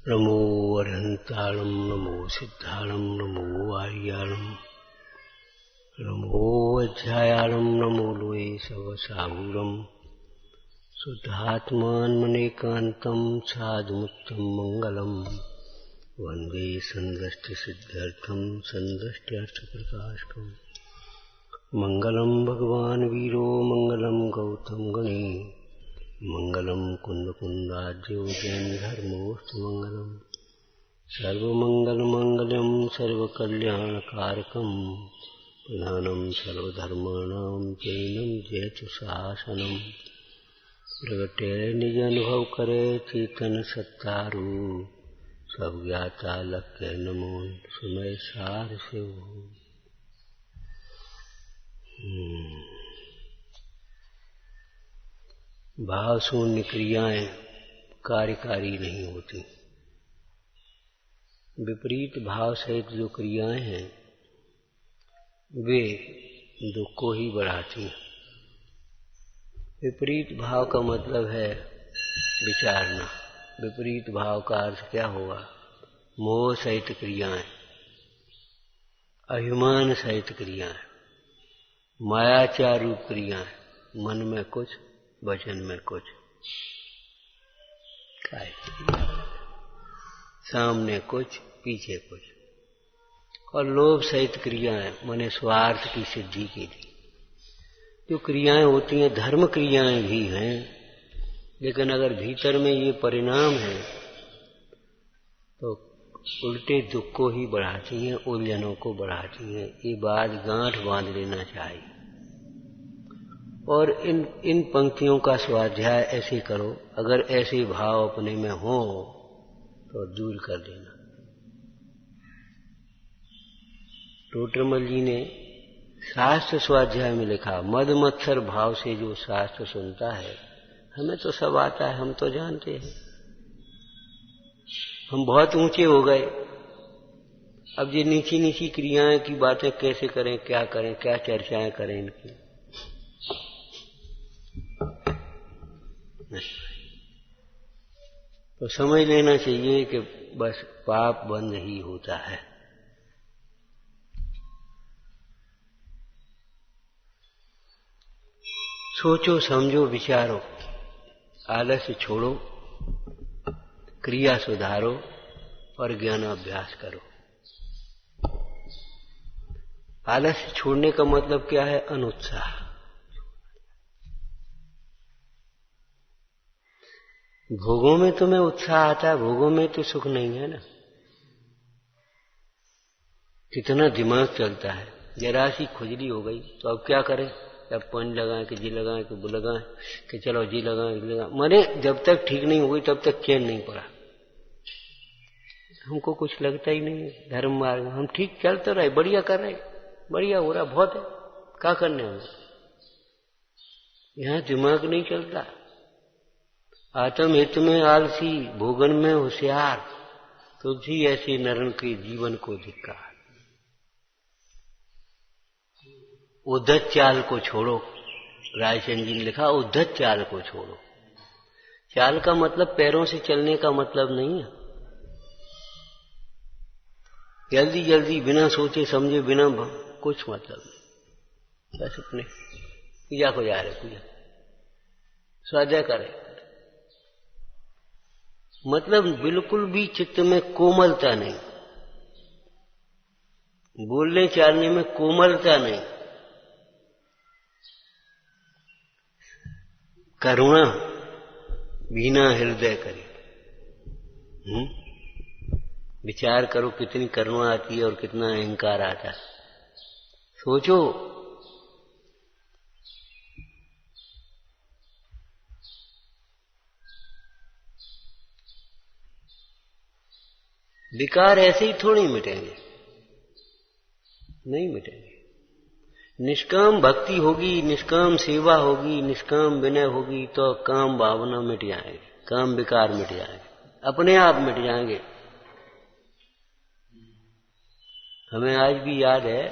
नमो अरहन्ताणं नमो सिद्धाणं नमो आर्याणं नमो अध्यायाणं नमो लोये सवसागुरं शुद्धात्मान्मनेकान्तं साधुमुत्तं मङ्गलम् वन्दे सन्दष्टिसिद्ध्यर्थं सन्दष्ट्यर्थप्रकाशकम् मङ्गलं भगवान् वीरो मङ्गलं गौतम गणे मङ्गलं कुन्दकुन्दाद्यो जैनधर्मोऽस्तु मङ्गलम् सर्वमङ्गलमङ्गलं सर्वकल्याणकारकं प्रधानं सर्वधर्माणां चैनं जयतु शासनं प्रगटे निजानुभव करे चेतन सत्तारू सब ज्ञाता लक्ष्य नमो सुमय सार से भाव शून्य क्रियाएं कार्यकारी नहीं होती। विपरीत भाव सहित जो क्रियाएं हैं वे दुख को ही बढ़ाती हैं। विपरीत भाव का मतलब है विचारना। विपरीत भाव का अर्थ क्या होगा? मोह सहित क्रियाएं, अभिमान सहित क्रियाएं, मायाचार रूप क्रियाएं, मन में कुछ वचन में कुछ, सामने कुछ पीछे कुछ, और लोभ सहित क्रियाएं माने स्वार्थ की सिद्धि के लिए जो क्रियाएं होती हैं। धर्म क्रियाएं भी हैं, लेकिन अगर भीतर में ये परिणाम है तो उल्टे दुख को ही बढ़ाती हैं, उलझनों को बढ़ाती हैं। ये बात गांठ बांध लेना चाहिए। और इन पंक्तियों का स्वाध्याय ऐसे करो, अगर ऐसे भाव अपने में हो तो दूर कर देना। टोटरमल जी ने शास्त्र स्वाध्याय में लिखा, मद मत्सर भाव से जो शास्त्र सुनता है, हमें तो सब आता है, हम तो जानते हैं, हम बहुत ऊंचे हो गए। अब ये नीची नीची क्रियाएं की बातें कैसे करें, क्या चर्चाएं करें इनकी। तो समझ लेना चाहिए कि बस पाप बंद ही होता है। सोचो, समझो, विचारो, आलस्य छोड़ो, क्रिया सुधारो और ज्ञानाभ्यास करो। आलस्य छोड़ने का मतलब क्या है? अनुत्साह। भोगों में तुम्हें उत्साह आता है, भोगों में तो सुख नहीं है ना। कितना दिमाग चलता है। जरा सी खुजली हो गई तो अब क्या करें? अब पानी लगाएं कि जी लगाएं कि वो लगाएं कि चलो जी लगाएं जी लगाएं। माने जब तक ठीक नहीं हुई तब तक चैन नहीं पड़ा। हमको कुछ लगता ही नहीं है धर्म मार्ग में। हम ठीक चल तो रहे, बढ़िया कर रहे, बढ़िया हो रहा, बहुत है, क्या करने हमें। यहाँ दिमाग नहीं चलता। आत्म हित में आलसी, भोगन में होशियार, तुलसी ऐसे नरन के जीवन को धिक्कार। उद्धत चाल को छोड़ो। रायचंद जी ने लिखा, उद्धत चाल को छोड़ो। चाल का मतलब पैरों से चलने का मतलब नहीं है। जल्दी जल्दी बिना सोचे समझे, बिना कुछ मतलब नहीं। बस अपने पूजा को जा रहे, पूजा स्वाध्याय करे, मतलब बिल्कुल भी चित्त में कोमलता नहीं, बोलने चालने में कोमलता नहीं, करुणा बिना हृदय करे। विचार करो कितनी करुणा आती है और कितना अहंकार आता है। सोचो, विकार ऐसे ही थोड़ी मिटेंगे, नहीं मिटेंगे। निष्काम भक्ति होगी, निष्काम सेवा होगी, निष्काम विनय होगी तो काम भावना मिट जाएंगे, काम विकार मिट जाएंगे, अपने आप मिट जाएंगे। हमें आज भी याद है,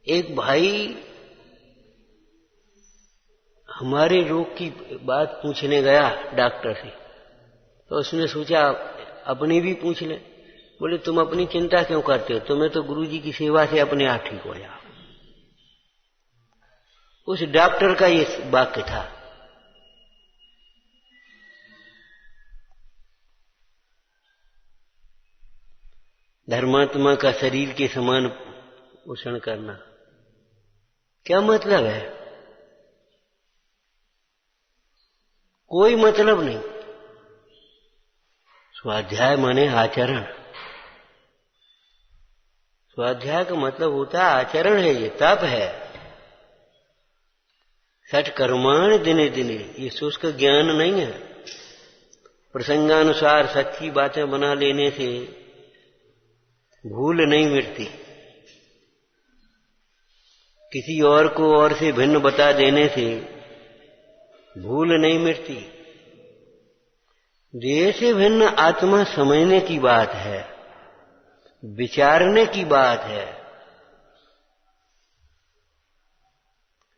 एक भाई हमारे रोग की बात पूछने गया डॉक्टर से, तो उसने सोचा अपनी भी पूछ ले। बोले तुम अपनी चिंता क्यों करते हो, तुम्हें तो गुरु जी की सेवा से अपने आप ठीक हो जाओ। उस डॉक्टर का ये वाक्य था। धर्मात्मा का शरीर के समान पोषण करना क्या मतलब है? कोई मतलब नहीं। स्वाध्याय माने आचरण। स्वाध्याय का मतलब होता है आचरण है, ये तप है। सठ कर्माण दिने दिने, ये शुष्क ज्ञान नहीं है। प्रसंगानुसार सच्ची बातें बना लेने से भूल नहीं मिटती। किसी और को और से भिन्न बता देने से भूल नहीं मिटती। देह से भिन्न आत्मा समझने की बात है, विचारने की बात है,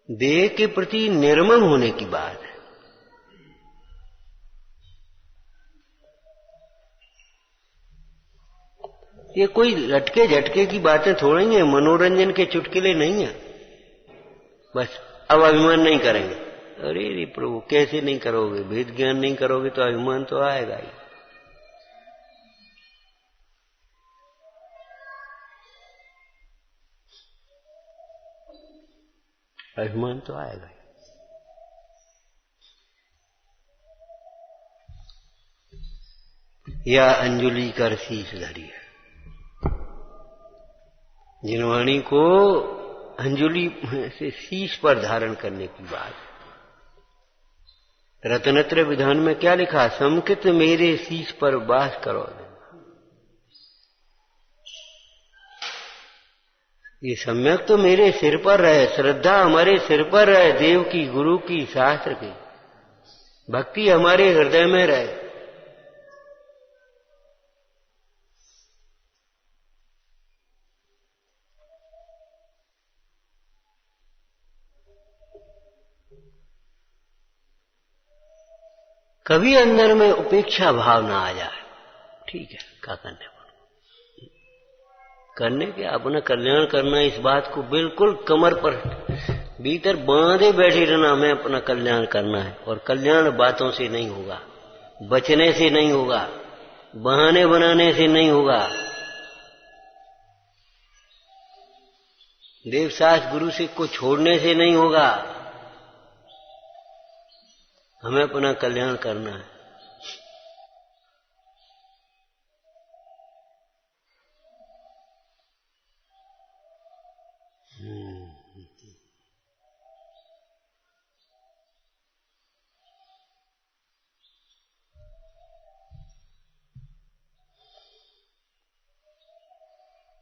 देह के प्रति निर्मम होने की बात है। ये कोई लटके झटके की बातें थोड़ी है, मनोरंजन के चुटकुले नहीं है। बस अब अभिमान नहीं करेंगे। अरे रे प्रभु, कैसे नहीं करोगे? वेद ज्ञान नहीं करोगे तो अभिमान तो आएगा ही। अभिमान तो आएगा ही। या अंजुलि कर शीश धरी है। जिनवाणी को अंजुलि से शीश पर धारण करने की बात। रत्नत्रय विधान में क्या लिखा? समकित मेरे शीश पर वास करो। ये सम्यक तो मेरे सिर पर रहे, श्रद्धा हमारे सिर पर रहे, देव की, गुरु की, शास्त्र की भक्ति हमारे हृदय में रहे। कभी अंदर में उपेक्षा भाव ना आ जाए, ठीक है, क्या करने के अपना कल्याण करना, इस बात को बिल्कुल कमर पर भीतर बांधे बैठे रहना, हमें अपना कल्याण करना है। और कल्याण बातों से नहीं होगा, बचने से नहीं होगा, बहाने बनाने से नहीं होगा, देवशास्त्र गुरु से को छोड़ने से नहीं होगा। हमें अपना कल्याण करना है।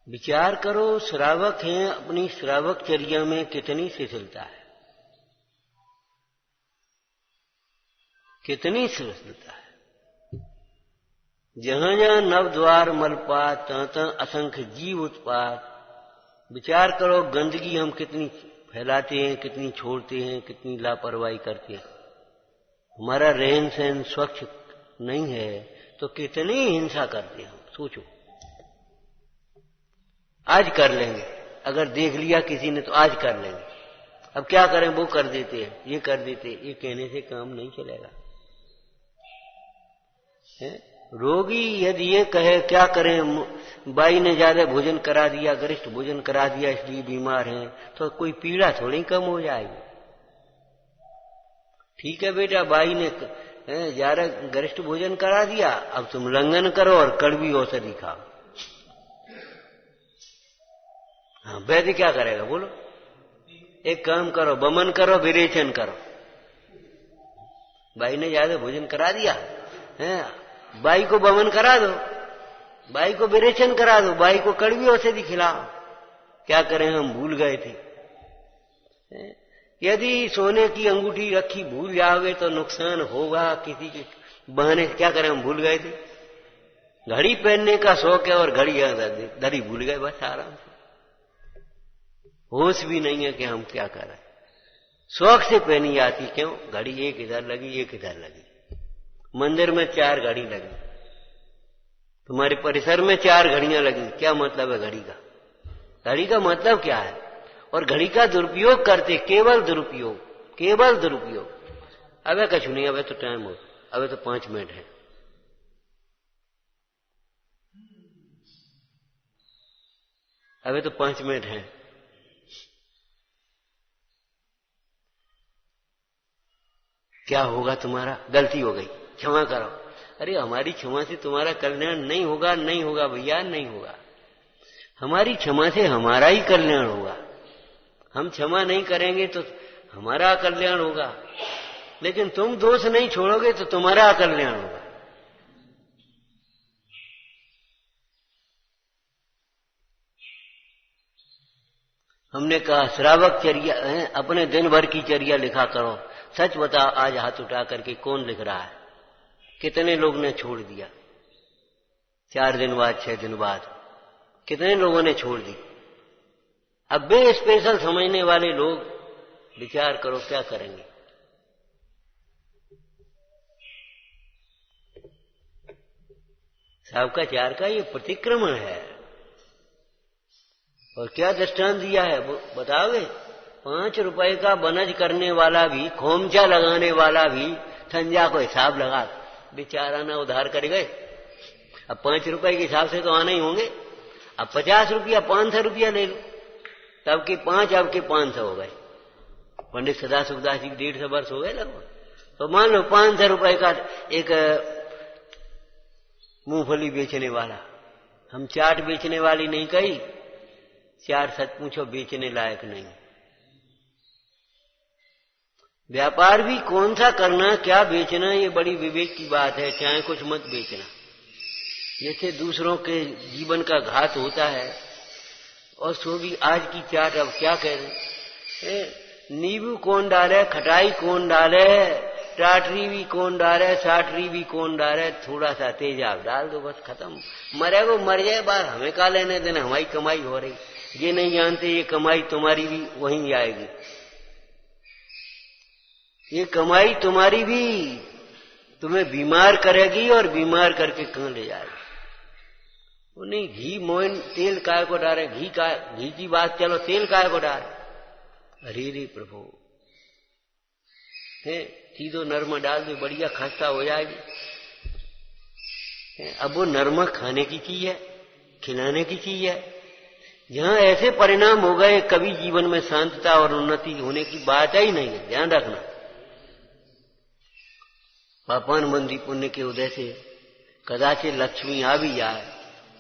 विचार करो, श्रावक हैं, अपनी श्रावकचर्या में कितनी शिथिलता है, कितनी शिथिलता है। जहां जहां नवद्वार मलपात, तहां असंख्य जीव उत्पात। विचार करो, गंदगी हम कितनी फैलाते हैं, कितनी छोड़ते हैं, कितनी लापरवाही करते हैं। हमारा रहन सहन स्वच्छ नहीं है तो कितनी हिंसा करते हैं हम, सोचो। आज कर लेंगे, अगर देख लिया किसी ने तो आज कर लेंगे। अब क्या करें, वो कर देते हैं, ये कर देते हैं। ये कहने से काम नहीं चलेगा। रोगी यदि ये कहे क्या करें, बाई ने ज्यादा भोजन करा दिया, गरिष्ठ भोजन करा दिया इसलिए बीमार हैं, तो कोई पीड़ा थोड़ी कम हो जाएगी। ठीक है बेटा, बाई ने ज्यादा गरिष्ठ भोजन करा दिया, अब तुम लंघन करो और कड़वी औषधि खाओ। हाँ, वैद्य क्या करेगा बोलो? एक काम करो, बमन करो, विरेचन करो। बाई ने ज्यादा भोजन करा दिया है, बाई को बमन करा दो, बाई को विरेचन करा दो, बाई को कड़वी औषधि खिलाओ। क्या करें, हम भूल गए थे। यदि सोने की अंगूठी रखी भूल जाओगे तो नुकसान होगा किसी के बहाने। क्या करें, हम भूल गए थे। घड़ी पहनने का शौक है और घड़ी धरी भूल गए, बस आराम से। होश भी नहीं है कि हम क्या कर रहे हैं। शौक से पहनी जाती, क्यों? घड़ी एक इधर लगी, एक इधर लगी। मंदिर में 4 घड़ी लगी, तुम्हारे परिसर में 4 घड़ियां लगी, क्या मतलब है घड़ी का? घड़ी का मतलब क्या है? और घड़ी का दुरुपयोग करते, केवल दुरुपयोग, केवल दुरुपयोग। अबे कछु नहीं, अबे तो टाइम हो, अबे तो 5 मिनट है। अबे तो 5 मिनट है। क्या होगा तुम्हारा? गलती हो गई, क्षमा करो। अरे हमारी क्षमा से तुम्हारा कल्याण नहीं होगा, नहीं होगा भैया, नहीं होगा। हमारी क्षमा से हमारा ही कल्याण होगा। हम क्षमा नहीं करेंगे तो हमारा कल्याण होगा, लेकिन तुम दोष नहीं छोड़ोगे तो तुम्हारा कल्याण होगा। हमने कहा श्रावक चर्या, अपने दिन भर की चर्या लिखा करो। सच बता, आज हाथ उठा करके कौन लिख रहा है? कितने लोग ने छोड़ दिया? 4 दिन बाद, 6 दिन बाद कितने लोगों ने छोड़ दी? अब बे स्पेशल समझने वाले लोग विचार करो क्या करेंगे। सबका 4 का ये प्रतिक्रमण है। और क्या दृष्टांत दिया है वो बताओगे? 5 रुपए का बनज करने वाला भी, खोमचा लगाने वाला भी संध्या को हिसाब लगा, बेचारा ना उधार कर गए। अब 5 रुपए के हिसाब से तो आने ही होंगे। अब 50 रुपया, 500 रुपया ले लो, तब के 5, अब के 500 हो गए। पंडित सदाशिवदास जी 150 वर्ष हो गए लगभग। तो मान लो 500 रुपए का एक मूंगफली बेचने वाला, हम चाट बेचने वाली नहीं कही, 4 सच पूछो बेचने लायक नहीं। व्यापार भी कौन सा करना, क्या बेचना, ये बड़ी विवेक की बात है। चाहे कुछ मत बेचना, जैसे दूसरों के जीवन का घात होता है। और सो भी आज की चाट, अब क्या कह रहे, नींबू कौन डाले, खटाई कौन डाले, टाटरी भी कौन डाले, साटरी भी कौन डाले, थोड़ा सा तेजाब डाल दो, बस खत्म। मरे वो मर जाए, बाहर हमें का लेने देना, हमारी कमाई हो रही। ये नहीं जानते ये कमाई तुम्हारी भी वहीं आएगी। ये कमाई तुम्हारी भी तुम्हें बीमार करेगी, और बीमार करके कहां ले जाएगी। वो नहीं, घी मोइन तेल काय को डाले, घी की बात चलो, तेल काय को डाले। अरे रे प्रभु, सीधो नरमा डाल दो, बढ़िया खस्ता हो जाएगी। अब वो नरमा खाने की चीज है, खिलाने की चीज है। जहां ऐसे परिणाम हो गए, कभी जीवन में शांतता और उन्नति होने की बात ही नहीं है। ध्यान रखना, पापान मंदी पुण्य के उदय से कदाचित लक्ष्मी आ भी जाए,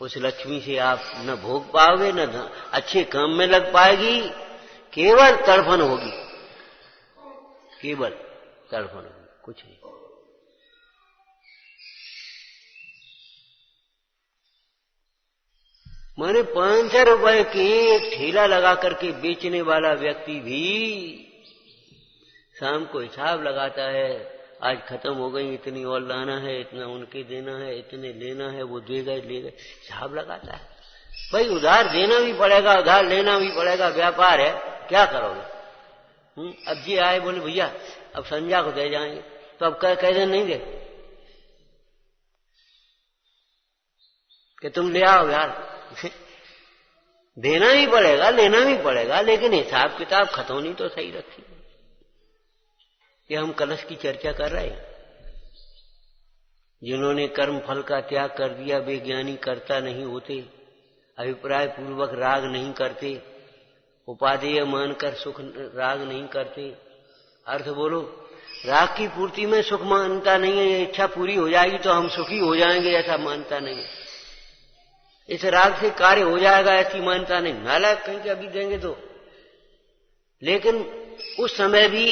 उस लक्ष्मी से आप न भोग पाओगे, न अच्छे काम में लग पाएगी, केवल तड़फन होगी, केवल तड़फन होगी, कुछ नहीं। माने 500 रुपए के एक ठेला लगा करके बेचने वाला व्यक्ति भी शाम को हिसाब लगाता है, आज खत्म हो गई, इतनी और लाना है, इतना उनके देना है, इतने लेना है, वो दे गए, ले गए, हिसाब लगाता है। भाई उधार देना भी पड़ेगा, उधार लेना भी पड़ेगा, व्यापार है, क्या करोगे? अब जी आए बोले भैया अब संध्या को दे जाएंगे, तो अब कैसे नहीं दे कि तुम ले आओ यार। देना ही पड़ेगा, लेना भी पड़ेगा, लेकिन हिसाब किताब खतौनी तो सही रखी। ये हम कलश की चर्चा कर रहे हैं। जिन्होंने कर्म फल का त्याग कर दिया, वे ज्ञानी कर्ता नहीं होते, अभिप्राय पूर्वक राग नहीं करते, उपादेय मानकर सुख राग नहीं करते। अर्थ बोलो, राग की पूर्ति में सुख मानता नहीं है, इच्छा पूरी हो जाएगी तो हम सुखी हो जाएंगे, ऐसा मानता नहीं है। इस राग से कार्य हो जाएगा ऐसी मानता नहीं, नालायक कहीं के अभी देंगे तो। लेकिन उस समय भी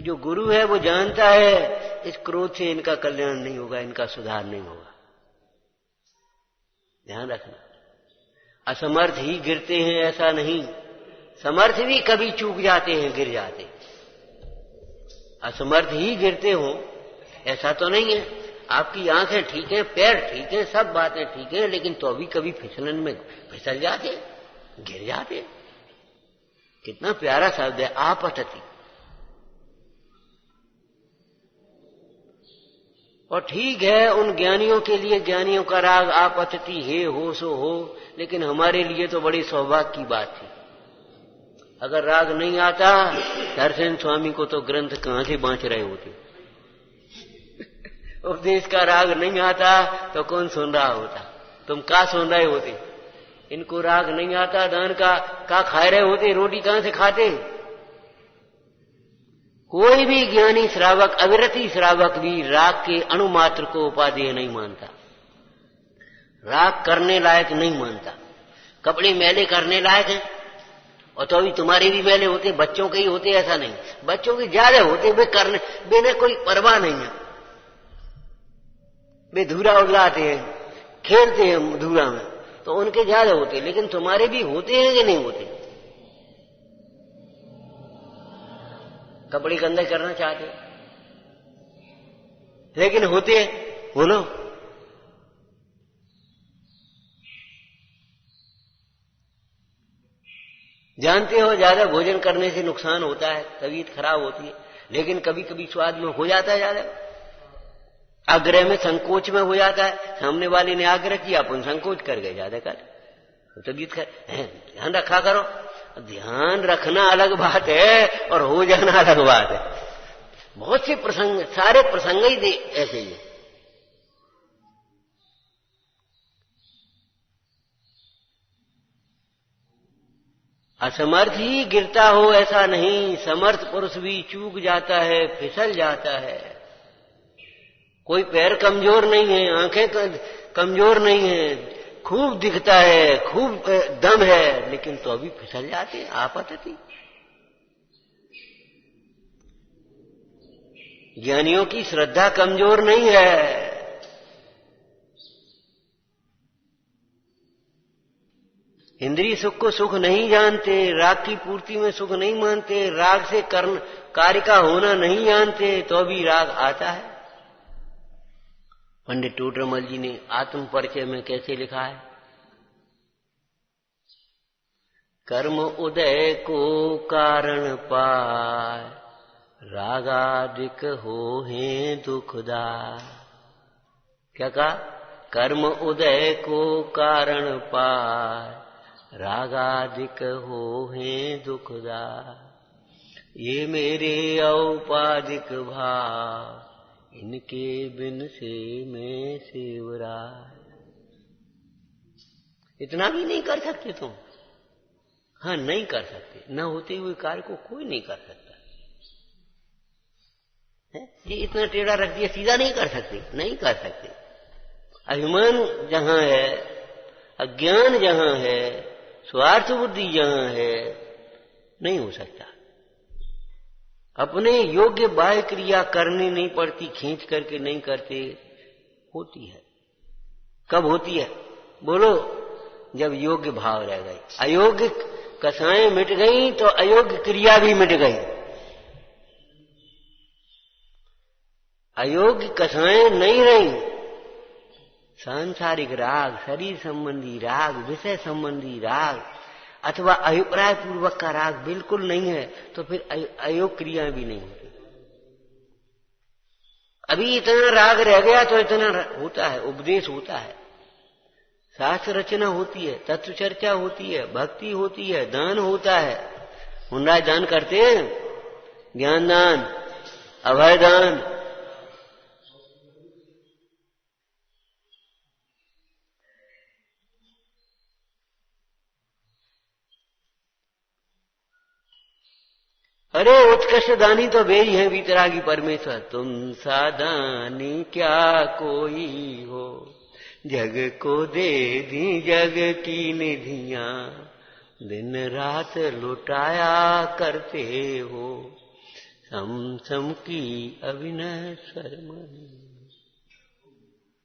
जो गुरु है वो जानता है इस क्रोध से इनका कल्याण नहीं होगा, इनका सुधार नहीं होगा। ध्यान रखना, असमर्थ ही गिरते हैं ऐसा नहीं, समर्थ भी कभी चूक जाते हैं, गिर जाते। असमर्थ ही गिरते हो ऐसा तो नहीं है। आपकी आंखें ठीक है, पैर ठीक है, सब बातें ठीक है, लेकिन तो अभी कभी फिसलन में फिसल जाते, गिर जाते। कितना प्यारा शब्द है, आपतति। और ठीक है, उन ज्ञानियों के लिए ज्ञानियों का राग आपत्ति है, हो सो हो, लेकिन हमारे लिए तो बड़ी सौभाग्य की बात थी। अगर राग नहीं आता, दर्शन स्वामी को तो ग्रंथ कहां से बांच रहे होते। उपदेश का राग नहीं आता तो कौन सुन रहा होता, तुम क्या सुन रहे होते। इनको राग नहीं आता, दान का खा रहे होते, रोटी कहां से खाते। कोई भी ज्ञानी श्रावक, अविरति श्रावक भी राग के अणुमात्र को उपादेय नहीं मानता, राग करने लायक नहीं मानता। कपड़े मैले करने लायक हैं, और तो अभी तुम्हारे भी मैले होते, बच्चों के ही होते, ऐसा नहीं, बच्चों के ज्यादा होते, वे करने बेने कोई परवाह नहीं है, वे धूरा उड़ाते हैं, खेलते हैं धूरा में, तो उनके ज्यादा होते, लेकिन तुम्हारे भी होते हैं कि नहीं होते। कपड़े गंदे करना चाहते लेकिन होते हैं, बोलो। जानते हो ज्यादा भोजन करने से नुकसान होता है, तबीयत खराब होती है, लेकिन कभी कभी स्वाद में हो जाता है ज्यादा, आग्रह में संकोच में हो जाता है। सामने वाले ने आग्रह किया, अपन संकोच कर गए ज्यादा कर, तबीयत ध्यान रखा करो। ध्यान रखना अलग बात है और हो जाना अलग बात है। बहुत से प्रसंग, सारे प्रसंग ही ऐसे ही। असमर्थ ही गिरता हो ऐसा नहीं, समर्थ पुरुष भी चूक जाता है, फिसल जाता है। कोई पैर कमजोर नहीं है, आंखें कमजोर नहीं है, खूब दिखता है, खूब दम है, लेकिन तो अभी फिसल जाते, आपत्ति। ज्ञानियों की श्रद्धा कमजोर नहीं है। इंद्रिय सुख को सुख नहीं जानते, राग की पूर्ति में सुख नहीं मानते, राग से कार्य का होना नहीं जानते, तो भी राग आता है। पंडित टोडरमल जी ने आत्म परिचय में कैसे लिखा है, कर्म उदय को कारण पाए, रागादिक हो हैं दुखदाय। क्या कहा, कर्म उदय को कारण पाए, रागादिक हो हैं दुखदाय। ये मेरे औपाधिक भाव, इनके बिन से मैं सेवरा। इतना भी नहीं कर सकते तुम, हाँ नहीं कर सकते, न होते हुए कार्य को कोई नहीं कर सकता है। ये इतना टेढ़ा रख दिया, सीधा नहीं कर सकते, नहीं कर सकते। अभिमान जहां है, अज्ञान जहां है, स्वार्थ बुद्धि जहां है, नहीं हो सकता। अपने योग्य बाह्य क्रिया करनी नहीं पड़ती, खींच करके नहीं करते, होती है। कब होती है बोलो, जब योग्य भाव रह गए। अयोग्य कसाएं मिट गई तो अयोग्य क्रिया भी मिट गई। अयोग्य कसाएं नहीं रही, सांसारिक राग, शरीर संबंधी राग, विषय संबंधी राग अथवा अभिप्राय पूर्वक का राग बिल्कुल नहीं है, तो फिर अयोग क्रिया भी नहीं होती। अभी इतना राग रह गया तो इतना होता है, उपदेश होता है, शास्त्र रचना होती है, तत्व चर्चा होती है, भक्ति होती है, दान होता है। मुंडाज दान करते हैं, ज्ञान दान, अभय दान, अरे उत्कृष्ट दानी तो वे ही हैं वीतरागी परमेश्वर। तुम सा दानी क्या कोई हो, जग को दे दी जग की निधियां, दिन रात लुटाया करते हो, सम सम की अविनश्वर मणि।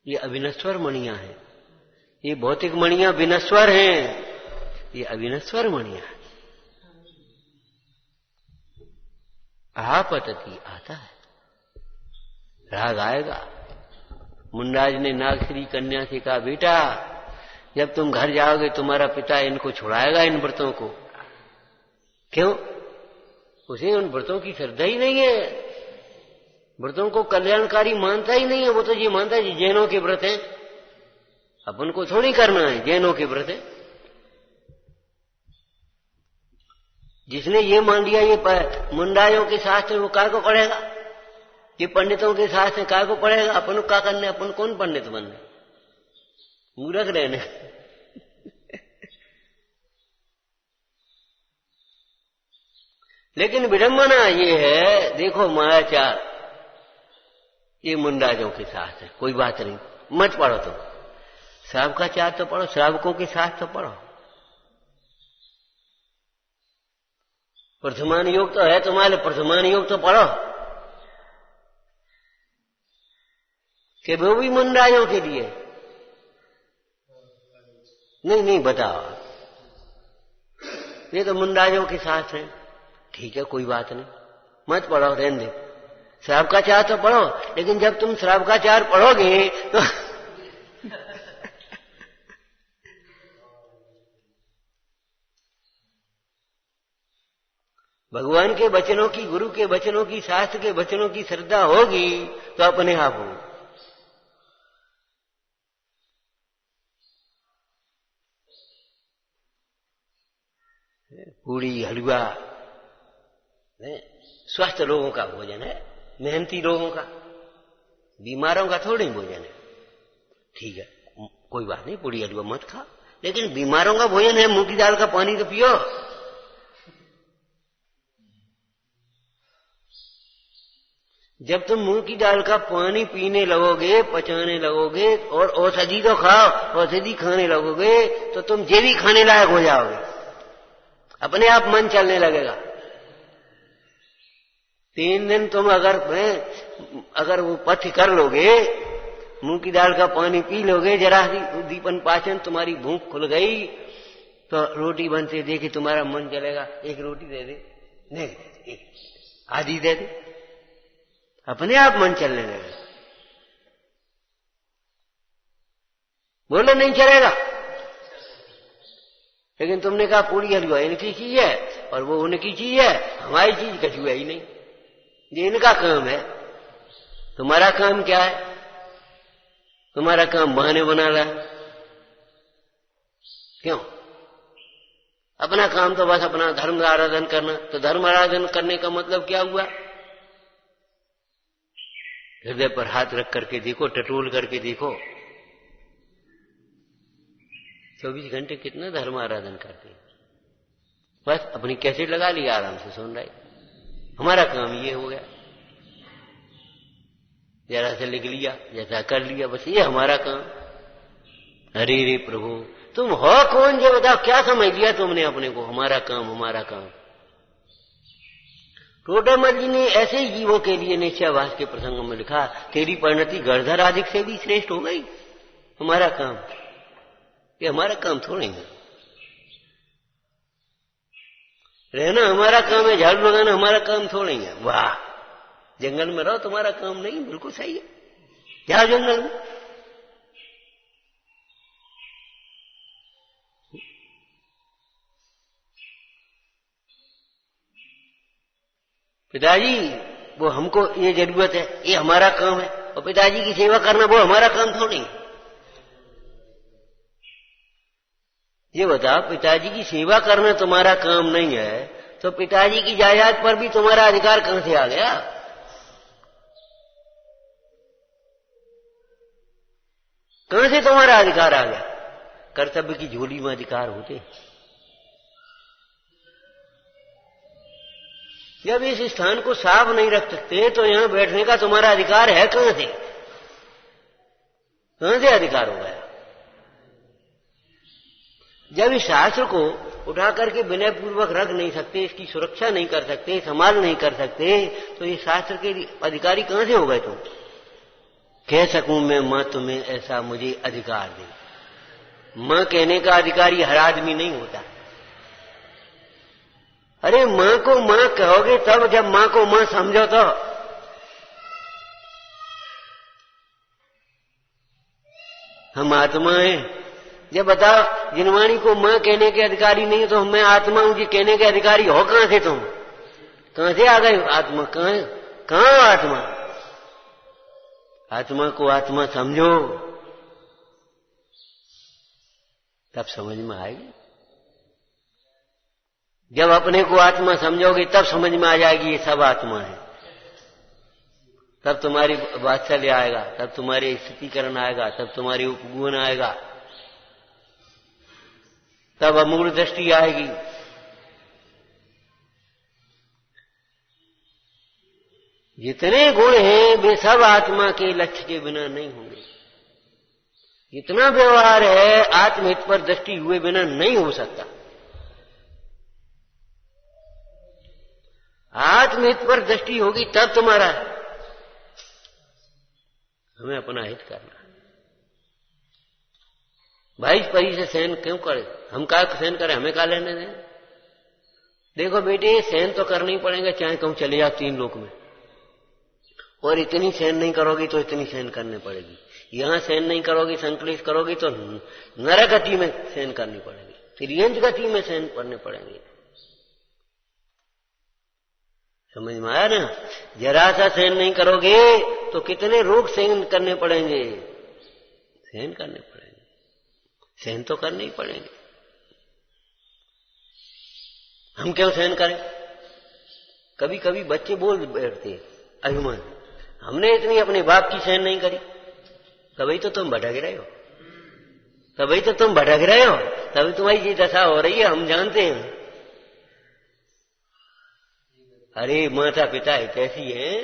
ये अविनश्वर मणियां हैं, ये भौतिक मणियां विनश्वर हैं, ये अविनश्वर मणियां हैं। आपत्ति आता है, राग आएगा। मुंडाज ने नागश्री कन्या से कहा, बेटा जब तुम घर जाओगे तुम्हारा पिता इनको छुड़ाएगा, इन व्रतों को। क्यों? उसे उन व्रतों की श्रद्धा ही नहीं है। व्रतों को कल्याणकारी मानता ही नहीं है। वो तो ये मानता है जैनों के व्रत हैं, अपन को थोड़ी करना है, जैनों के व्रत है। जिसने ये मान लिया ये मुंडाइयों के शास्त्र वो काय को पढ़ेगा, ये पंडितों के शास्त्र काय को पढ़ेगा। अपन का करने, अपन कौन पंडित बनने, मूर्ख रहने। लेकिन विडंबना ये है, देखो महाचार ये मुंडाइयों के शास्त्र है, कोई बात नहीं, मत पढ़ो। तुम श्रावकाचार तो पढ़ो, श्रावकों के शास्त्र तो पढ़ो। प्रथमान योग तो है तुम्हारे, प्रथमान योग तो पढ़ो कि वो भी मुंडाइयों के लिए। नहीं बताओ, ये तो मुंडाइयों के शास्त्र हैं। ठीक है, कोई बात नहीं, मत पढ़ो, रहने दे। श्रावकाचार तो पढ़ो, लेकिन जब तुम श्रावकाचार पढ़ोगे तो भगवान के वचनों की, गुरु के वचनों की, शास्त्र के वचनों की श्रद्धा होगी तो अपने आप हो। पूड़ी हलवा स्वस्थ लोगों का भोजन है, मेहनती लोगों का, बीमारों का थोड़ी भोजन है। ठीक है, कोई बात नहीं, पूड़ी हलवा मत खा, लेकिन बीमारों का भोजन है, मूंग की दाल का पानी तो पियो। जब तुम मूंग की दाल का पानी पीने लगोगे, पचाने लगोगे और औषधि तो खाओ, औषधि खाने लगोगे तो तुम जे भी खाने लायक हो जाओगे, अपने आप मन चलने लगेगा। 3 दिन तुम अगर वो पथ्य कर लोगे, मूंग की दाल का पानी पी लोगे, जरा दीपन पाचन, तुम्हारी भूख खुल गई तो रोटी बनते देखी तुम्हारा मन चलेगा, एक रोटी दे दे, नहीं आधी दे दे, अपने आप मन चलने लगेगा। बोलो नहीं चलेगा। लेकिन तुमने कहा पूरी हलवा इनकी चीज है और वो उनकी चीज है, हमारी चीज कछु है ही नहीं, ये इनका काम है। तुम्हारा काम क्या है? तुम्हारा काम बहाने बना रहा है। क्यों? अपना काम तो बस अपना धर्म आराधन करना। तो धर्म आराधन करने का मतलब क्या हुआ? हृदय पर हाथ रख करके देखो, टटोल करके देखो, 24 घंटे कितना धर्म आराधन करते हैं। बस अपनी कैसेट लगा लिया, आराम से सुन रहे, हमारा काम ये हो गया, जरा से लिख लिया, जैसा कर लिया, बस ये हमारा काम। अरे रे प्रभु, तुम हो कौन जो बताओ, क्या समझ लिया तुमने अपने को? हमारा काम, हमारा काम। टोडरमल जी ने ऐसे ही जीवों के लिए निश्चयवास के प्रसंग में लिखा, तेरी परिणति गणधर आदि से भी श्रेष्ठ हो गई। हमारा काम, ये हमारा काम थोड़ी है। रहना हमारा काम है, झाड़ू लगाना हमारा काम थोड़ी है। वाह, जंगल में रहो, तुम्हारा काम नहीं, बिल्कुल सही है, जाओ जंगल में। पिताजी वो हमको ये जरूरत है, ये हमारा काम है, और पिताजी की सेवा करना वो हमारा काम थोड़ी है। ये बताओ, पिताजी की सेवा करना तुम्हारा काम नहीं है तो पिताजी की जायदाद पर भी तुम्हारा अधिकार कहां से आ गया? कहां से तुम्हारा अधिकार आ गया? कर्तव्य की झोली में अधिकार होते। जब इस स्थान को साफ नहीं रख सकते तो यहां बैठने का तुम्हारा अधिकार है कहां से? कहां से अधिकार हो गया? जब इस शास्त्र को उठा करके विनय पूर्वक रख नहीं सकते, इसकी सुरक्षा नहीं कर सकते, संभाल नहीं कर सकते, तो ये शास्त्र के अधिकारी कहां से हो गए तुम? कह सकूं मैं मां तुम्हें ऐसा मुझे अधिकार दे। मां कहने का अधिकारी हर आदमी नहीं होता। अरे मां को मां कहोगे तब, जब मां को मां समझो तो। हम आत्मा हैं। जब बताओ, जिनवाणी को मां कहने के अधिकारी नहीं है तो मैं आत्मा हूं जी कहने के अधिकारी हो कहां से तुम? कहां से आ गए आत्मा? कहां आत्मा? आत्मा को आत्मा समझो, तब समझ में आएगी। जब अपने को आत्मा समझोगे तब समझ में आ जाएगी ये सब आत्मा है। तब तुम्हारी वात्सल्य आएगा, तब तुम्हारी स्थितिकरण आएगा, तब तुम्हारी उपगुण आएगा, तब अमूल दृष्टि आएगी। जितने गुण हैं वे सब आत्मा के लक्ष्य के बिना नहीं होंगे। जितना व्यवहार है आत्महित पर दृष्टि हुए बिना नहीं हो सकता। आत्महित पर दृष्टि होगी तब तुम्हारा। हमें अपना हित करना। भाई परी से सहन क्यों करे? हम का सहन करें? हमें का लेने दें? देखो बेटे, सहन तो करना ही पड़ेगा, चाहे कहूं चले जाओ 3 लोक में। और इतनी सहन नहीं करोगी तो इतनी सहन करनी पड़ेगी। यहां सहन नहीं करोगी, संकलित करोगी तो नरक गति में सहन करनी पड़ेगी, त्रियंज गति में सहन करने पड़ेंगे। समझ में आया ना? जरा सा सहन नहीं करोगे तो कितने रोग सहन करने पड़ेंगे। सहन करने पड़ेंगे, सहन तो करने ही पड़ेंगे। हम क्यों सहन करें? कभी कभी बच्चे बोल बैठते अभिमान, हमने इतनी अपने बाप की सहन नहीं करी, तभी तो तुम भटक रहे हो, तभी तो तुम भटक रहे हो, तभी तुम्हारी ये दशा हो रही है, हम जानते हैं। अरे माता पिता ऐसी हैं,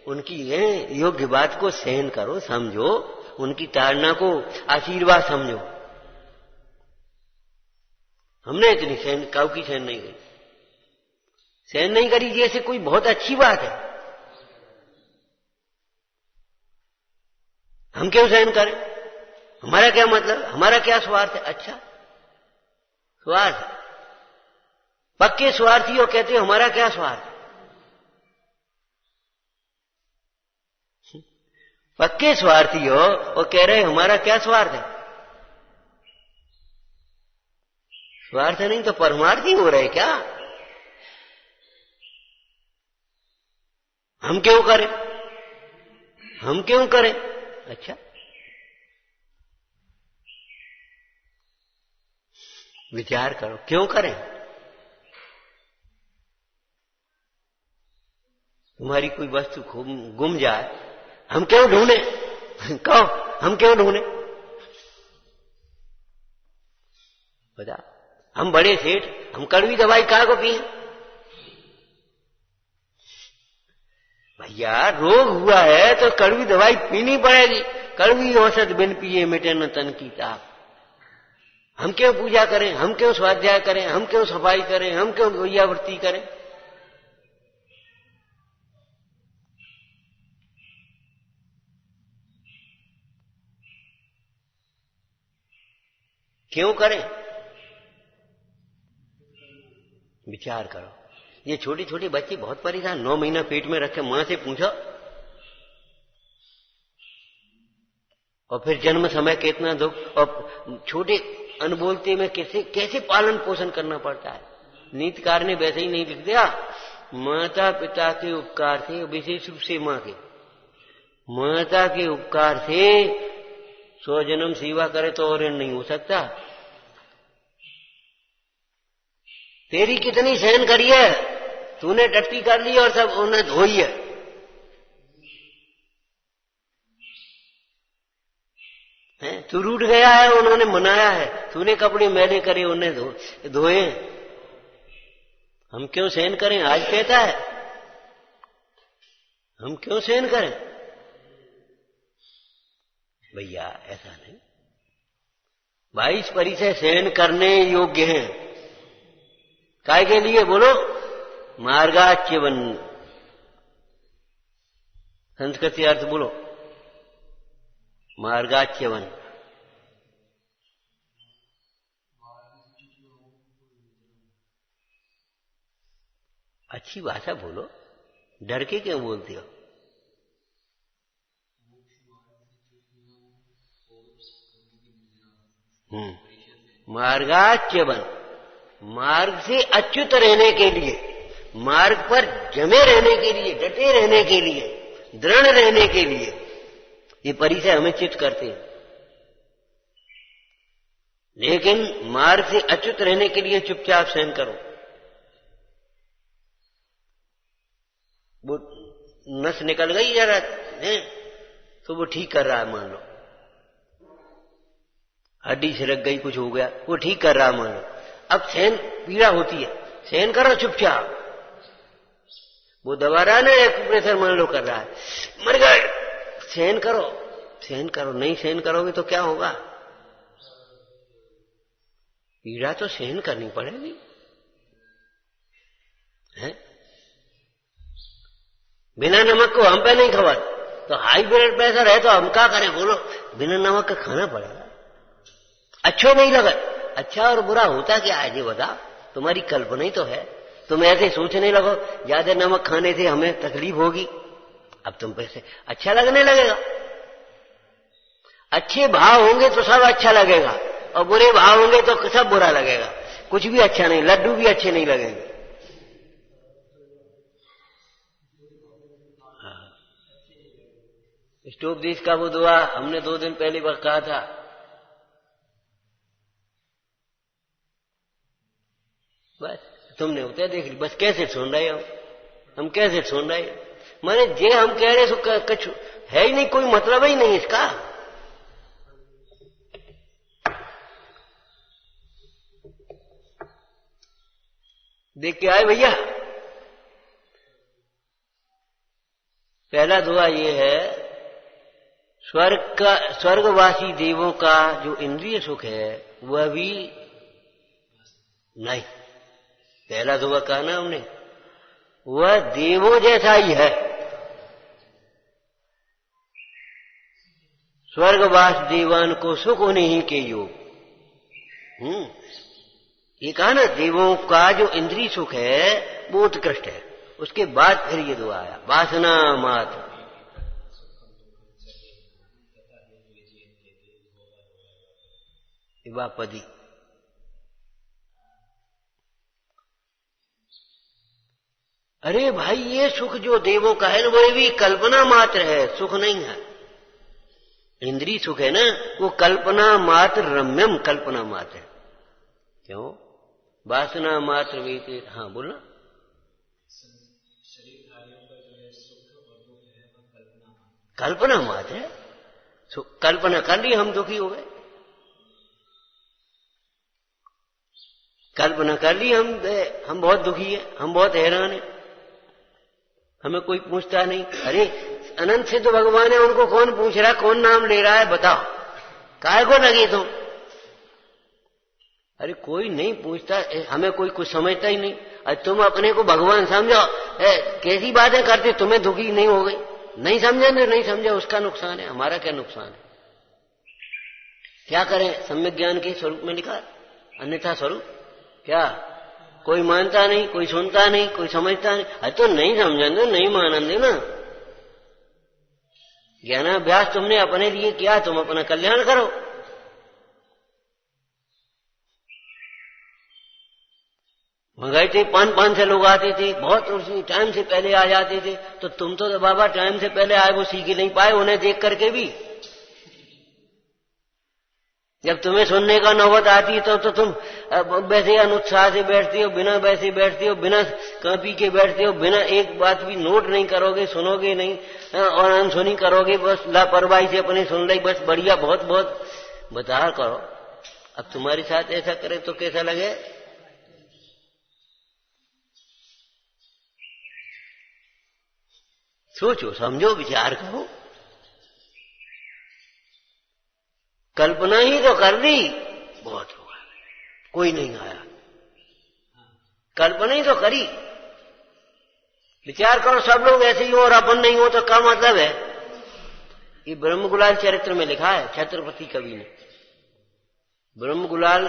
उनकी है योग्य बात को सहन करो, समझो, उनकी ताड़ना को आशीर्वाद समझो। हमने इतनी सहन काऊ की सहन नहीं करी। सहन नहीं करी जैसे कोई बहुत अच्छी बात है। हम क्यों सहन करें? हमारा क्या मतलब? हमारा क्या स्वार्थ है? अच्छा स्वार्थ, पक्के स्वार्थी हो कहते हो हमारा क्या स्वार्थ? पक्के स्वार्थी हो और कह रहे हमारा क्या स्वार्थ है? स्वार्थ नहीं तो परमार्थी हो रहे क्या? हम क्यों करें? हम क्यों करें? अच्छा, विचार करो, क्यों करें? तुम्हारी कोई वस्तु गुम जाए, हम क्यों ढूंढे? कहो, हम क्यों ढूंढे? बता। हम बड़े सेठ, हम कड़वी दवाई काहे को पिए? भैया रोग हुआ है तो कड़वी दवाई पीनी पड़ेगी। कड़वी औषध बिन पिए मिटे न तन की ताप। हम क्यों पूजा करें? हम क्यों स्वाध्याय करें? हम क्यों सफाई करें? हम क्यों गोयावृत्ति करें? क्यों करें? विचार करो। ये छोटी छोटी बच्ची बहुत परेशान, 9 महीना पेट में रखे, मां से पूछो, और फिर जन्म समय कितना दुख, और छोटे अनबोलते में कैसे पालन पोषण करना पड़ता है। नीतिकार ने वैसे ही नहीं लिख दिया, माता पिता के उपकार से, विशेष रूप से मां के, माता के उपकार से 100 जन्म सेवा करे तो और नहीं हो सकता। तेरी कितनी सहन करी है, तूने टट्टी कर ली और सब उन्हें धोई है। तू रूठ गया है, उन्होंने मनाया है, तूने कपड़े मैले करे उन्हें धोए। हम क्यों सहन करें? आज कहता है हम क्यों सहन करें? भैया ऐसा नहीं। 22 परिचय सहन करने योग्य हैं। काय के लिए बोलो? मार्गाच्यवन। संस्कृत अर्थ बोलो, मार्गाच्यवन। अच्छी भाषा बोलो, डर के क्यों बोलते हो? मार्गाच्यवन, मार्ग से अच्युत रहने के लिए, मार्ग पर जमे रहने के लिए, डटे रहने के लिए, दृढ़ रहने के लिए, ये परिचय हमें चित्त करते हैं। लेकिन मार्ग से अच्युत रहने के लिए चुपचाप सहन करो। वो नस निकल गई जरा है तो वो ठीक कर रहा है, मान लो हड्डी छिड़क गई, कुछ हो गया, वो ठीक कर रहा है मान लो। अब सहन पीड़ा होती है, सहन करो चुपचाप। वो दबा रहा है ना, एक्यूप्रेशर मान लो कर रहा है, मर गए, सहन करो, सहन करो। नहीं सहन करोगे तो क्या होगा? पीड़ा तो सहन करनी पड़ेगी, है? बिना नमक को हम पे नहीं खबर, तो हाई ब्लड प्रेशर है तो हम क्या करें बोलो? बिना नमक का खाना पड़ेगा। अच्छा नहीं लगा, अच्छा और बुरा होता क्या है ये बता? तुम्हारी कल्पना ही तो है। तुम ऐसे सोचने लगो ज्यादा नमक खाने से हमें तकलीफ होगी, अब तुम पैसे अच्छा लगने लगेगा। अच्छे भाव होंगे तो सब अच्छा लगेगा, और बुरे भाव होंगे तो सब बुरा लगेगा। कुछ भी अच्छा नहीं, लड्डू भी अच्छे नहीं लगेंगे। स्टोव देश का वो दुआ हमने 2 दिन पहले वक्त कहा था, बस तुमने उतर देख ली। बस कैसे सुन रहे हो हम कैसे सुन रहे? माने जे हम कह रहे सो कुछ है ही नहीं, कोई मतलब ही नहीं इसका। देख के आए भैया। पहला दुआ ये है, स्वर्गवासी देवों का जो इंद्रिय सुख है वह भी नहीं। पहला दुआ कहा ना हमने, वह देवों जैसा ही है। स्वर्गवास देवान को सुख नहीं के योग। ये कहा ना, देवों का जो इंद्रिय सुख है वो उत्कृष्ट है। उसके बाद फिर ये दुआ आया, वासना मात्र। पदी अरे भाई, ये सुख जो देवों का है वो भी कल्पना मात्र है, सुख नहीं है। इंद्रिय सुख है ना, वो कल्पना मात्र, रम्यम कल्पना मात्र है। क्यों? वासना मात्र भी। हाँ बोलना। कल्पना मात्र है। कल्पना कर ली हम दुखी हो गए, कल्पना कर ली हम बहुत दुखी है, हम बहुत हैरान है, हमें कोई पूछता नहीं। अरे अनंत सिद्ध भगवान है, उनको कौन पूछ रहा है, कौन नाम ले रहा है? बताओ काहे को लगे तुम? अरे कोई नहीं पूछता, हमें कोई कुछ समझता ही नहीं। अरे तुम अपने को भगवान समझो, कैसी बातें करते, तुम्हें दुखी नहीं हो गई? नहीं समझे तो नहीं समझे, उसका नुकसान है, हमारा क्या नुकसान है? क्या करें? सम्यक ज्ञान के स्वरूप में लिखा, अन्यथा स्वरूप क्या? कोई मानता नहीं, कोई सुनता नहीं, कोई समझता नहीं। अरे तो नहीं समझने दो, नहीं मानन दे ना। ज्ञानाभ्यास तुमने अपने लिए किया, तुम अपना कल्याण करो। मंगाई थे 5-5 से लोग आते थे, बहुत उसी टाइम से पहले आ जाते थे। तो तुम तो बाबा टाइम से पहले आए, वो सीख ही नहीं पाए उन्हें देख करके भी। जब तुम्हें सुनने का नौबत आती है तो तुम वैसे अनुत्साह से बैठती हो, बिना वैसे बैठती हो, बिना कॉपी के बैठते हो, बिना एक बात भी नोट नहीं करोगे, सुनोगे नहीं और अनसुनी करोगे, बस लापरवाही से अपने सुन रही, बस बढ़िया, बहुत बहुत बता करो। अब तुम्हारे साथ ऐसा करे तो कैसा लगे? सोचो, समझो, विचार करो। कल्पना ही तो कर ली, बहुत हुआ, कोई नहीं आया। कल्पना ही तो करी, विचार करो सब लोग ऐसे ही हो और अपन नहीं हो तो क्या मतलब है? ये ब्रह्म गुलाल चरित्र में लिखा है, छत्रपति कवि ने। ब्रह्म गुलाल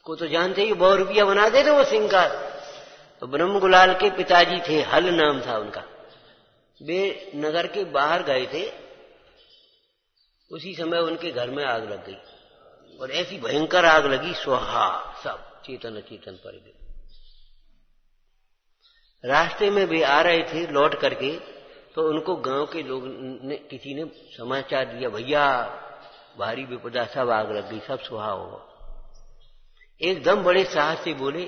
को तो जानते ही, 100 रुपया बनाते थे वो सिंह। तो ब्रह्म गुलाल के पिताजी थे, हल नाम था उनका। वे नगर के बाहर गए थे, उसी समय उनके घर में आग लग गई, और ऐसी भयंकर आग लगी, स्वाहा, सब चेतन अचेतन पड़ गए। रास्ते में वे आ रहे थे लौट करके, तो तो उनको गांव के लोग ने किसी ने समाचार दिया, भैया भारी विपदा, सब आग लग गई, सब सुहा हो। एकदम बड़े साहस से बोले,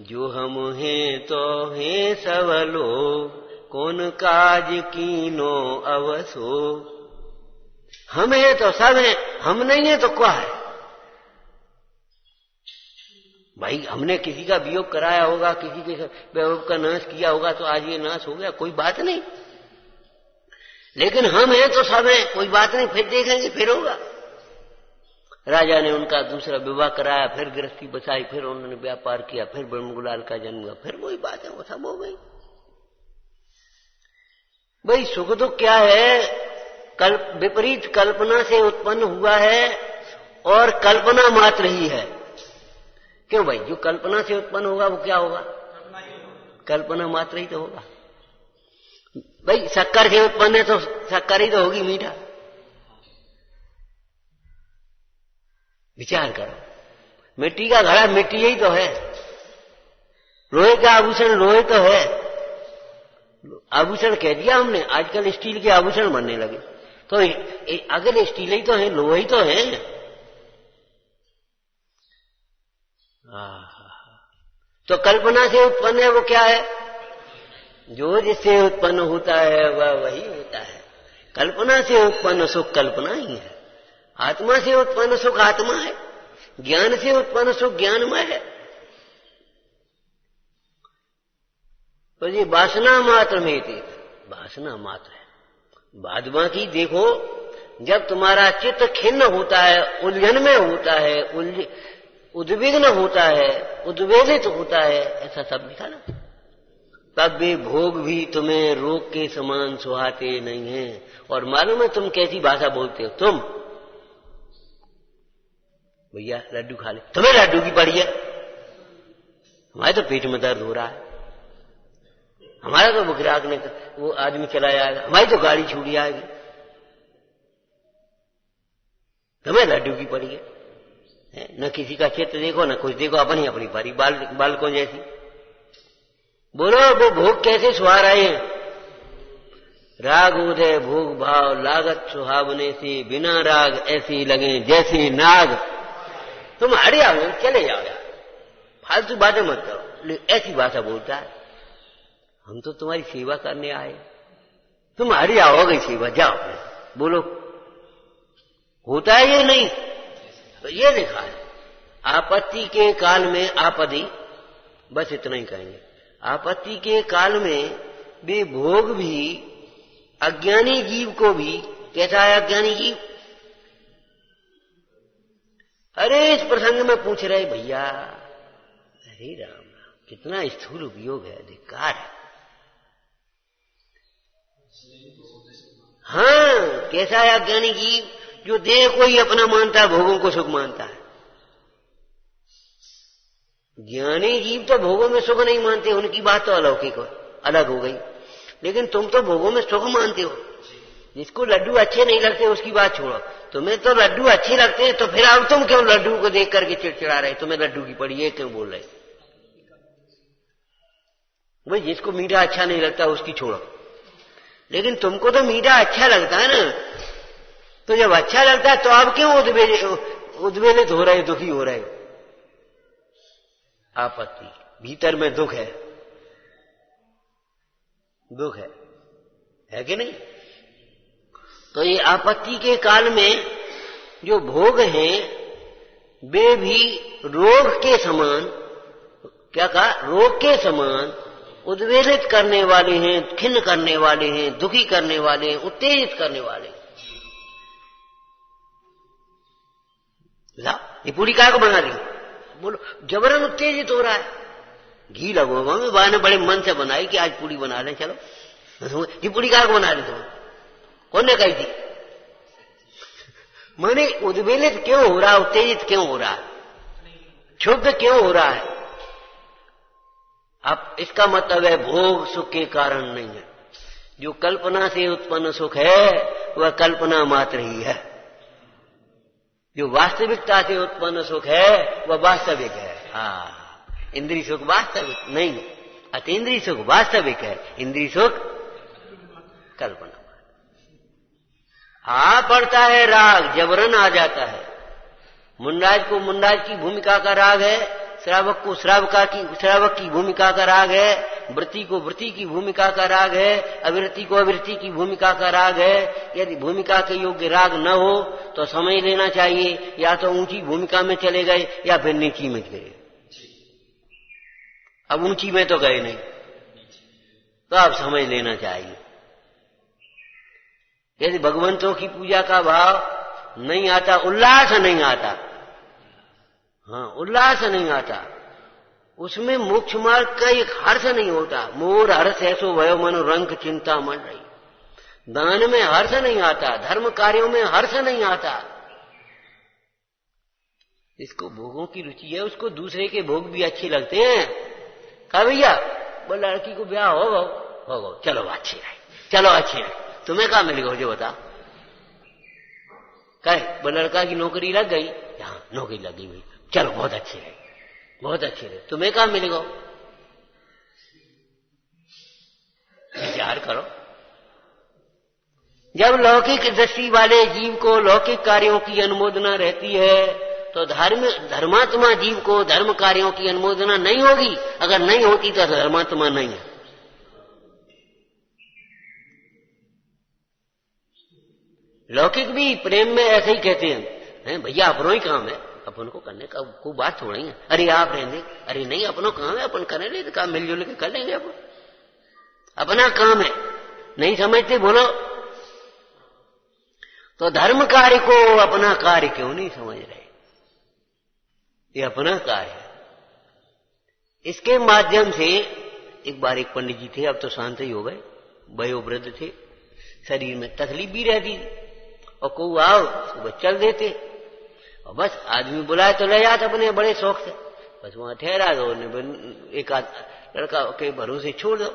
जो हम हैं तो हैं सब लोग, कौन काज कीनो अवसो। हम हैं तो सब हैं, हम नहीं है तो क्या है भाई। हमने किसी का वियोग कराया होगा, किसी के वैभव का नाश किया होगा, तो आज ये नाश हो गया, कोई बात नहीं। लेकिन हम हैं तो सब हैं, कोई बात नहीं, फिर देखेंगे, फिर होगा। राजा ने उनका दूसरा विवाह कराया, फिर गृहस्थी बसाई, फिर उन्होंने व्यापार किया, फिर ब्रह्मगुलाल का जन्म हुआ, फिर वही बात है, वो सब हो गई। भाई सुख दुख क्या है, विपरीत कल्पना से उत्पन्न हुआ है और कल्पना मात्र ही है। क्यों भाई, जो कल्पना से उत्पन्न होगा वो क्या होगा, कल्पना मात्र ही तो होगा। भाई शक्कर से उत्पन्न है तो शक्कर ही तो होगी, मीठा। विचार करो, मिट्टी का घड़ा मिट्टी ही तो है, लोहे का आभूषण लोहे तो है। आभूषण कह दिया हमने, आजकल स्टील के आभूषण बनने लगे, तो अगर स्टील ही तो है, लोहे ही तो है। तो कल्पना से उत्पन्न है वो क्या है, जो जिससे उत्पन्न होता है वह वही होता है। कल्पना से उत्पन्न सुख कल्पना ही है, आत्मा से उत्पन्न सुख आत्मा है, ज्ञान से उत्पन्न सुख ज्ञानमय है। तो ये वासना मात्र में थी, वासना मात्र है। बाद बाकी देखो, जब तुम्हारा चित्त खिन्न होता है, उलझन में होता है, उद्विग्न होता है, उद्वेलित होता है, ऐसा सब लिखा ना, तब वे भोग भी तुम्हें रोग के समान सुहाते नहीं हैं। और मालूम है तुम कैसी भाषा बोलते हो, तुम भैया लड्डू खा ले, तुम्हें लड्डू की पड़ी है, हमारे तो पेट में दर्द हो रहा है, हमारा तो ग्राहक ने वो आदमी चला जाएगा, हमारी तो गाड़ी छूट जाएगी, तुम्हें लड्डू की पड़ी है। न किसी का चित्र देखो, न कुछ देखो, अपनी अपनी पारी, बालकों जैसी। बोलो वो भोग कैसे सुहा रहे हैं, राग उदय भोग भाव लागत सुहावने से, बिना राग ऐसी लगे जैसे नाग। तुम हटे आओ, चले जाओ यार, फालतू बातें मत करो। ऐसी भाषा बोलता है, हम तो तुम्हारी सेवा करने आए, तुम हटे आओ, गई सेवा, जाओ बोलो। होता है ये नहीं, तो ये लिखा है, आपत्ति के काल में आपदी, बस इतना ही कहेंगे। आपत्ति के काल में वे भोग भी अज्ञानी जीव को भी, कैसा है अज्ञानी जीव, अरे इस प्रसंग में पूछ रहे भैया, अरे राम कितना स्थूल उपयोग है, धिक्कार है। हाँ, कैसा है अज्ञानी जीव, जो देह को ही अपना मानता है, भोगों को सुख मानता है। ज्ञानी जीव तो भोगों में सुख नहीं मानते, उनकी बात तो अलौकिक अलग हो गई। लेकिन तुम तो भोगों में सुख मानते हो। जिसको लड्डू अच्छे नहीं लगते उसकी बात छोड़ो, तुम्हें तो लड्डू अच्छे लगते हैं, तो फिर अब तुम क्यों लड्डू को देख करके चिड़चिड़ा रहे, तुम्हें लड्डू की पड़ी है क्यों बोल रहे। भाई जिसको मीठा अच्छा नहीं लगता उसकी छोड़ो, लेकिन तुमको तो मीठा अच्छा लगता है ना, तो जब अच्छा लगता है तो आप क्यों उद्वेलित हो रहे, दुखी हो रहे। आपत्ति, भीतर में दुख है, दुख है कि नहीं। तो ये आपत्ति के काल में जो भोग हैं वे भी रोग के समान, क्या कहा, रोग के समान उद्वेलित करने वाले हैं, खिन्न करने वाले हैं, दुखी करने वाले हैं, उत्तेजित करने वाले हैं। ये पूरी काय को बना दी, बोलो जबरन उत्तेजित हो रहा है। घी लगो में बा ने बड़े मन से बनाई कि आज पूरी बना ले, चलो ये पूरी काय को बना ली, तुम कौन ने कही थी। मैंने उद्वेलित क्यों हो रहा है, उत्तेजित क्यों हो रहा है, क्षुब्ध क्यों हो रहा है। अब इसका मतलब है भोग सुख के कारण नहीं है। जो कल्पना से उत्पन्न सुख है वह कल्पना मात्र ही है। जो वास्तविकता से उत्पन्न सुख है वह वास्तविक है। हाँ, इंद्रिय सुख वास्तविक नहीं, अतीन्द्रिय सुख वास्तविक है, इंद्रिय सुख कल्पना। पड़ता है राग, जबरन आ जाता है। मुंडाज को मुंडाज की भूमिका का राग है, श्रावक को श्रावक की भूमिका का राग है, वृत्ति को वृत्ति की भूमिका का राग है, अविरति को अविरति की भूमिका का राग है। यदि भूमिका के योग्य राग न हो तो समझ लेना चाहिए या तो ऊंची भूमिका में चले गए या फिर नीची में गए। अब ऊंची में तो गए नहीं, तो आप समझ लेना चाहिए। यदि भगवंतों की पूजा का भाव नहीं आता, उल्लास नहीं आता, उल्लास नहीं आता, उसमें मोक्ष मार्ग का एक हर्ष नहीं होता। मोर हर्ष ऐसो भयो मनो रंग चिंता मन रही। दान में हर्ष नहीं आता, धर्म कार्यों में हर्ष नहीं आता। जिसको भोगों की रुचि है उसको दूसरे के भोग भी अच्छे लगते हैं। कहा भैया वो लड़की को ब्याह हो चलो अच्छी रहे, चलो अच्छी रहे, तुम्हें कहा मिलेगा मुझे बता। कहे वो लड़का की नौकरी लग गई, हाँ नौकरी लग गई भाई, चलो बहुत अच्छे रहे, बहुत अच्छे रहे, तुम्हें कहा मिलेगा। विचार करो। जब लौकिक दृष्टि वाले जीव को लौकिक कार्यों की अनुमोदना रहती है तो धर्मात्मा जीव को धर्म कार्यों की अनुमोदना नहीं होगी। अगर नहीं होती तो धर्मात्मा नहीं है। लौकिक भी प्रेम में ऐसे ही कहते हैं, भैया अपनों ही काम है, अपन को करने का कोई बात थोड़ी है। अरे आप रहने, अरे नहीं अपनों काम है, अपन करने ले तो काम मिलजुल के कर लेंगे, अपन अपना काम है। नहीं समझते बोलो। तो धर्म कार्य को अपना कार्य क्यों नहीं समझ रहे? ये अपना कार्य है। इसके माध्यम से एक बार एक पंडित जी थे, अब तो शांत ही हो गए, वयोवृद्ध थे, शरीर में तकलीफ भी रहती थी, और को आओ सुबह चल देते, और बस आदमी बुलाए तो ले जाते अपने बड़े शौक से, बस वहां ठहरा दो, एक लड़का के भरोसे छोड़ दो।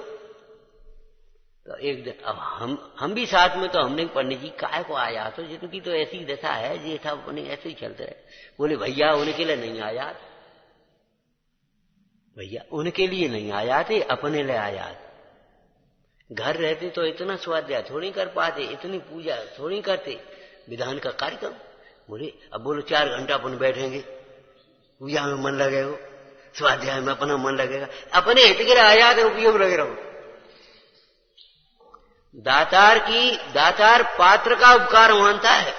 तो एक दिन अब हम भी साथ में, तो हमने पंडित जी काय को आया, तो जिनकी तो ऐसी दशा है, ये था अपने ऐसे ही चलते रहे। बोले भैया उनके लिए नहीं आया, भैया उनके लिए नहीं आया थे, अपने लिए आया। घर रहते तो इतना स्वाध्याय थोड़ी कर पाते, इतनी पूजा थोड़ी करते, विधान का कार्यक्रम। बोले अब बोलो 4 घंटा अपन बैठेंगे, पूजा में मन लगेगा, स्वाध्याय में अपना मन लगेगा, अपने हित के लिए आया थे, उपयोग लगे रहो। दातार पात्र का उपकार मानता है।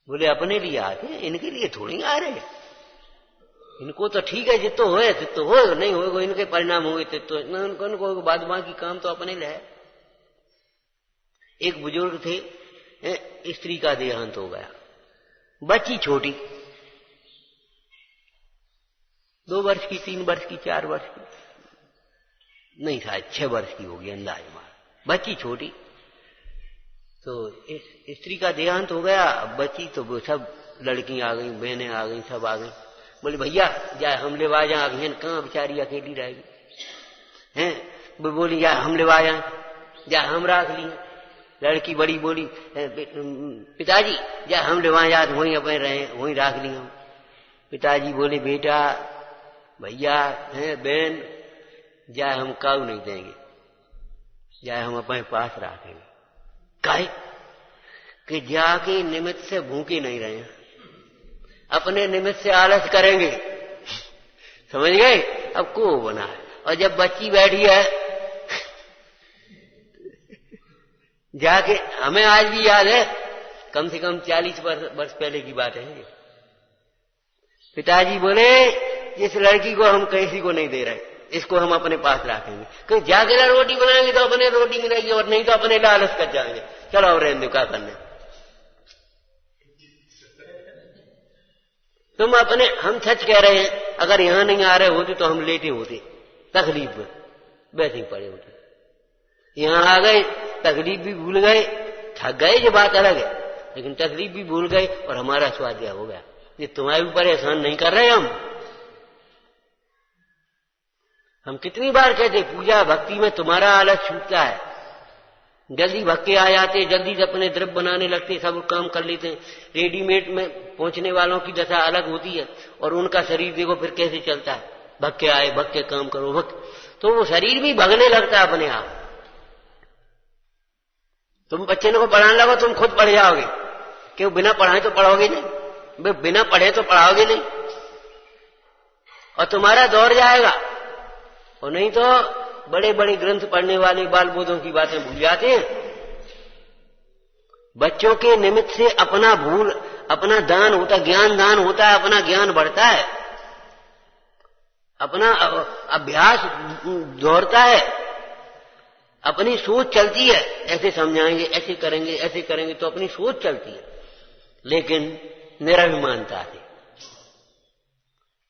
बोले अपने लिए आते, इनके लिए थोड़ी आ रहे। इनको तो ठीक है, जितो होए तितो हो, नहीं होएगा इनके परिणाम हुए तितो, उनको बाद बाकी काम तो अपने लिए है। एक बुजुर्ग थे, स्त्री का देहांत हो गया, बच्ची छोटी, 2 वर्ष की, 3 वर्ष की, 4 वर्ष की नहीं, शायद 6 वर्ष की होगी अंदाज मार, बच्ची छोटी। तो इस स्त्री का देहांत हो गया, बच्ची तो सब लड़की आ गई, बहनें आ गई, सब आ गई। बोले भैया जाए हम ले आ जाए, कहाँ बेचारी अकेली रहेगी हैं। बोली जाए हम ले आ जाए, जाए हम राख लिए। लड़की बड़ी बोली पिताजी जाए हम ले वहां जाए, वहीं अपने रहे, वहीं राख लिए हम। पिताजी बोले बेटा भैया हैं बहन, जाए हम काऊ नहीं देंगे, जाए हम अपने पास रखेंगे। काहे कि जाके निमित्त से भूखे नहीं रहे, अपने निमित्त से आलस करेंगे, समझ गए। अब को बना है। और जब बच्ची बैठी है जाके, हमें आज भी याद है, कम से कम 40 वर्ष पहले की बात है। पिताजी बोले इस लड़की को हम किसी को नहीं दे रहे, इसको हम अपने पास रखेंगे, क्योंकि जाके रोटी बनाएंगे तो अपने रोटी मिलेगी, और नहीं तो अपने लालच कर जाएंगे, चलो और रहने दो क्या करने। तुम अपने, हम सच कह रहे हैं, अगर यहां नहीं आ रहे होते तो हम लेटे होते, तकलीफ में बैठे पड़े होते। यहां आ गए, तकलीफ भी भूल गए, थक गए, ये बात अलग है, लेकिन तकलीफ भी भूल गए और हमारा स्वाध्याय हो गया। ये तुम्हारे भी परेशान नहीं कर रहे हम कितनी बार कहते पूजा भक्ति में तुम्हारा आलस छूटता है, जल्दी भक्के आ जाते, जल्दी से अपने द्रव्य बनाने लगते, सब काम कर लेते हैं। रेडीमेड में पहुंचने वालों की दशा अलग होती है, और उनका शरीर देखो फिर कैसे चलता है, भग के आए, भग के काम करो, भग, तो वो शरीर भी भगने लगता है अपने आप। तुम बच्चे को पढ़ाने लगो, तुम खुद पढ़ जाओगे, क्यों? बिना पढ़ाए तो पढ़ोगे नहीं, बिना पढ़े तो पढ़ाओगे नहीं, और तुम्हारा दौड़ जाएगा। और नहीं तो बड़े बड़े ग्रंथ पढ़ने वाले बाल बोधों की बातें भूल जाते हैं। बच्चों के निमित्त से अपना दान होता, ज्ञान दान होता है, अपना ज्ञान बढ़ता है, अपना अभ्यास दौड़ता है, अपनी सोच चलती है। ऐसे समझाएंगे, ऐसे करेंगे तो अपनी सोच चलती है। लेकिन निराभिमानता से,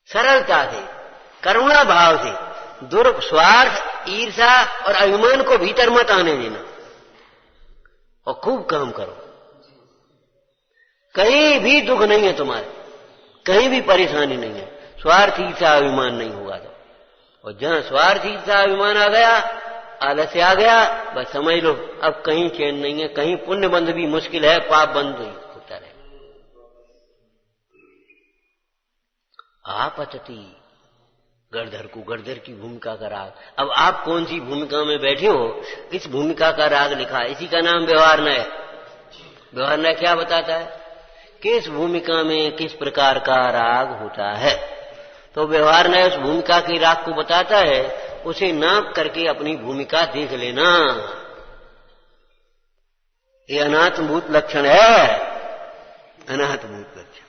सरलता से, करुणा भाव से, स्वार्थ, ईर्षा और अभिमान को भीतर मत आने देना, और खूब काम करो। कहीं भी दुख नहीं है तुम्हारे, कहीं भी परेशानी नहीं है, स्वार्थ, ईर्षा, अभिमान नहीं होगा तो। और जहां स्वार्थ, ईर्षा, अभिमान आ गया, आलस्य आ गया, बस समझ लो अब कहीं चैन नहीं है, कहीं पुण्य बंध भी मुश्किल है, पाप बंध ही होता रहे। आपतति गणधर को, गणधर की भूमिका का राग। अब आप कौन सी भूमिका में बैठे हो, किस भूमिका का राग लिखा है, इसी का नाम व्यवहार न्याय। व्यवहार न्याय क्या बताता है? किस भूमिका में किस प्रकार का राग होता है। तो व्यवहार न्याय उस भूमिका के राग को बताता है, उसे नाप करके अपनी भूमिका देख लेना। ये अनात्मभूत लक्षण है, अनात्मभूत लक्षण।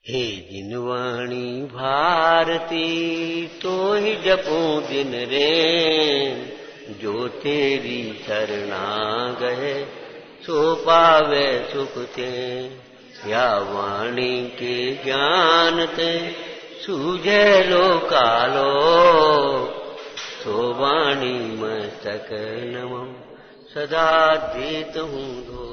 हे जिनवाणी भारती तो ही जपो दिन रे, जो तेरी शरणा गए सो पावे सुख ते। या वाणी के ज्ञान ते सूझे लो कालो, सो वाणी मस्तक नमः सदा देत हूँ।